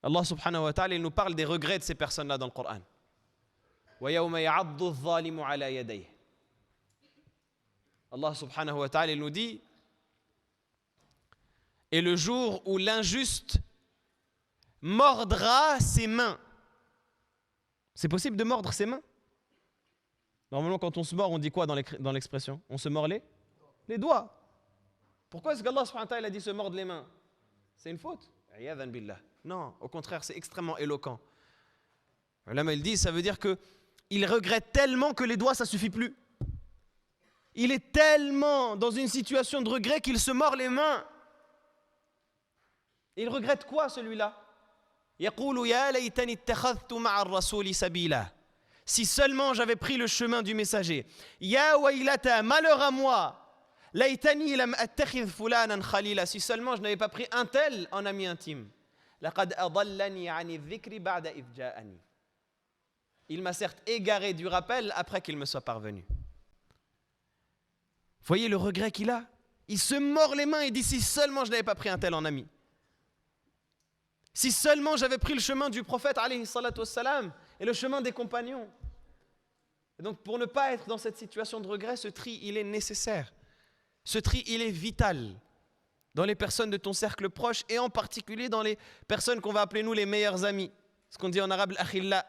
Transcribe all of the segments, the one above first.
Allah subhanahu wa ta'ala, il nous parle des regrets de ces personnes-là dans le Coran. وَيَوْمَ يَعَضُّ الظَّالِمُ عَلَى يَدَيْهِ. Allah subhanahu wa ta'ala, il nous dit, et le jour où l'injuste mordra ses mains. C'est possible de mordre ses mains? Normalement, quand on se mord, on dit quoi dans l'expression? On se mord les doigts. Pourquoi est-ce qu'Allah subhanahu wa ta'ala a dit se mordre les mains? C'est une faute? Iyadhan billah. Non, au contraire, c'est extrêmement éloquent. Ulama, il dit, ça veut dire qu'il regrette tellement que les doigts, ça ne suffit plus. Il est tellement dans une situation de regret qu'il se mord les mains. Il regrette quoi, celui-là? يقول يا ليتني اتخذت مع الرسول سبيلا. Si seulement j'avais pris le chemin du messager. Ya waylata, malheur à moi. Laytani lam attakhidh fulanan khalila. Si seulement je n'avais pas pris un tel en ami intime. Laqad adallani ani dhikri ba'da idh ja'ani. Il m'a certes égaré du rappel après qu'il me soit parvenu. Voyez le regret qu'il a. Il se mord les mains et dit si seulement je n'avais pas pris un tel en ami. Si seulement j'avais pris le chemin du prophète alayhi salatu wassalam et le chemin des compagnons. Et donc pour ne pas être dans cette situation de regret, ce tri il est nécessaire. Ce tri il est vital dans les personnes de ton cercle proche et en particulier dans les personnes qu'on va appeler nous les meilleurs amis. Ce qu'on dit en arabe l'akhilla,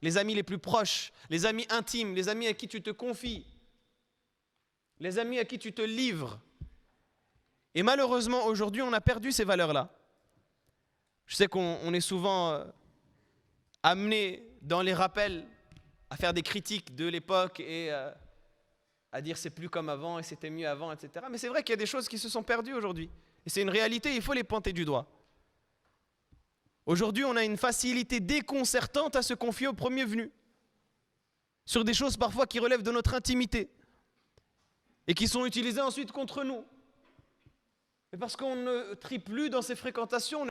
les amis les plus proches, les amis intimes, les amis à qui tu te confies, les amis à qui tu te livres. Et malheureusement aujourd'hui on a perdu ces valeurs-là. Je sais qu'on est souvent amené dans les rappels à faire des critiques de l'époque et à dire c'est plus comme avant et c'était mieux avant, etc. Mais c'est vrai qu'il y a des choses qui se sont perdues aujourd'hui. Et c'est une réalité, il faut les pointer du doigt. Aujourd'hui, on a une facilité déconcertante à se confier au premier venu. Sur des choses parfois qui relèvent de notre intimité. Et qui sont utilisées ensuite contre nous. Et parce qu'on ne trie plus dans ces fréquentations,